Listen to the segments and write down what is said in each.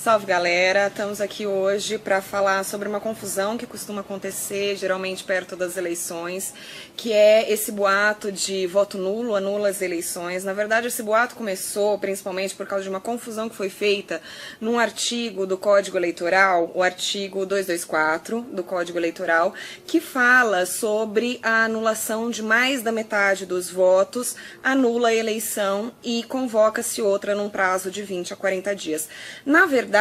Salve, galera! Estamos aqui hoje para falar sobre uma confusão que costuma acontecer geralmente perto das eleições, que é esse boato de voto nulo, anula as eleições. Na verdade, esse boato começou principalmente por causa de uma confusão que foi feita num artigo do Código Eleitoral, o artigo 224 do Código Eleitoral, que fala sobre a anulação de mais da metade dos votos, anula a eleição e convoca-se outra num prazo de 20 a 40 dias. Na verdade,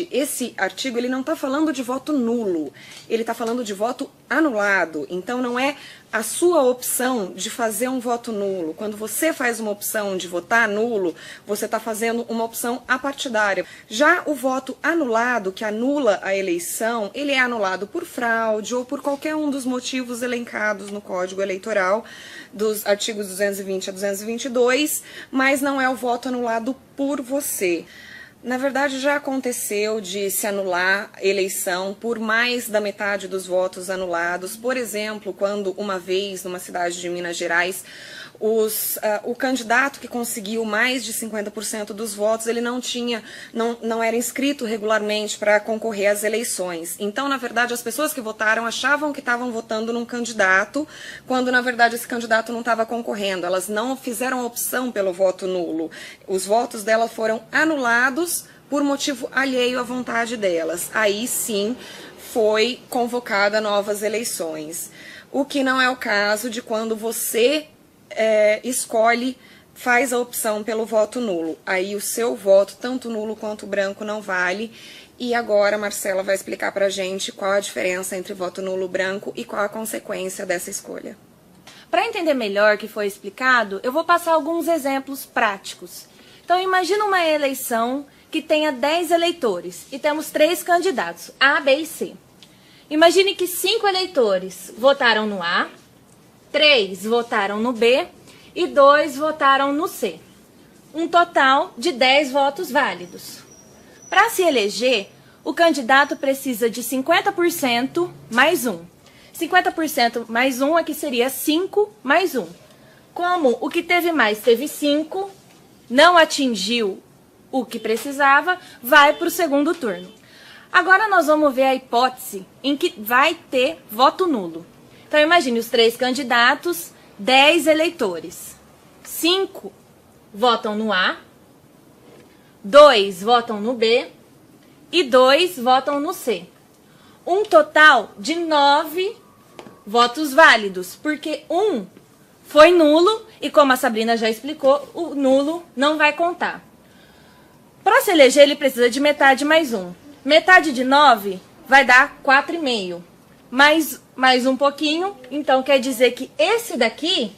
esse artigo ele não está falando de voto nulo, ele está falando de voto anulado. Então não é a sua opção de fazer um voto nulo. Quando você faz uma opção de votar nulo, você está fazendo uma opção apartidária. Já o voto anulado, que anula a eleição, ele é anulado por fraude ou por qualquer um dos motivos elencados no Código Eleitoral, dos artigos 220 a 222, mas não é o voto anulado por você. Na verdade, já aconteceu de se anular a eleição por mais da metade dos votos anulados. Por exemplo, quando uma vez, numa cidade de Minas Gerais, o candidato que conseguiu mais de 50% dos votos, ele não era inscrito regularmente para concorrer às eleições. Então, na verdade, as pessoas que votaram achavam que estavam votando num candidato, quando, na verdade, esse candidato não estava concorrendo. Elas não fizeram opção pelo voto nulo. Os votos delas foram anulados por motivo alheio à vontade delas. Aí, sim, foi convocada novas eleições. O que não é o caso de quando você faz a opção pelo voto nulo. Aí o seu voto, tanto nulo quanto branco, não vale. E agora a Marcela vai explicar pra gente qual a diferença entre voto nulo e branco e qual a consequência dessa escolha. Para entender melhor o que foi explicado, eu vou passar alguns exemplos práticos. Então imagina uma eleição que tenha 10 eleitores e temos 3 candidatos, A, B e C. Imagine que 5 eleitores votaram no A, 3 votaram no B e 2 votaram no C. Um total de 10 votos válidos. Para se eleger, o candidato precisa de 50% mais 1. 50% mais 1 aqui seria 5 mais 1. Como o que teve mais teve 5, não atingiu o que precisava, vai para o segundo turno. Agora nós vamos ver a hipótese em que vai ter voto nulo. Então, imagine os 3 candidatos, 10 eleitores. 5 votam no A, 2 votam no B e 2 votam no C. Um total de 9 votos válidos, porque 1 foi nulo e, como a Sabrina já explicou, o nulo não vai contar. Para se eleger, ele precisa de metade mais 1. Metade de 9 vai dar 4,5. Mais um pouquinho, então quer dizer que esse daqui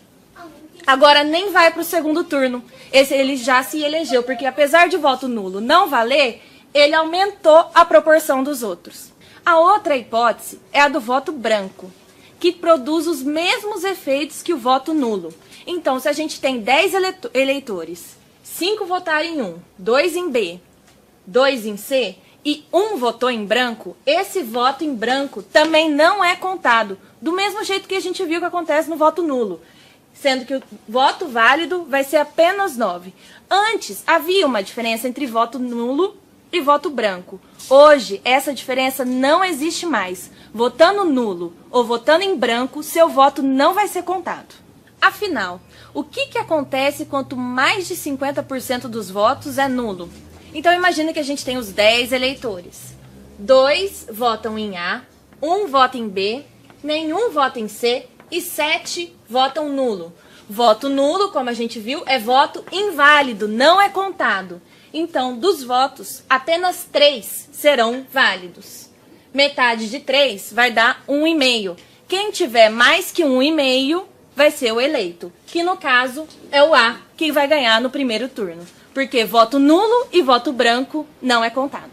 agora nem vai para o segundo turno. Esse ele já se elegeu, porque apesar de voto nulo não valer, ele aumentou a proporção dos outros. A outra hipótese é a do voto branco, que produz os mesmos efeitos que o voto nulo. Então, se a gente tem 10 eleitores, 5 votaram em 1, 2 em B, 2 em C, e 1 votou em branco, esse voto em branco também não é contado, do mesmo jeito que a gente viu que acontece no voto nulo, sendo que o voto válido vai ser apenas 9. Antes, havia uma diferença entre voto nulo e voto branco. Hoje, essa diferença não existe mais. Votando nulo ou votando em branco, seu voto não vai ser contado. Afinal, o que acontece quanto mais de 50% dos votos é nulo? Então, imagina que a gente tem os 10 eleitores. 2 votam em A, 1 vota em B, nenhum vota em C e 7 votam nulo. Voto nulo, como a gente viu, é voto inválido, não é contado. Então, dos votos, apenas 3 serão válidos. Metade de 3 vai dar 1,5. Quem tiver mais que 1,5 vai ser o eleito, que no caso é o A, que vai ganhar no primeiro turno. Porque voto nulo e voto branco não é contado.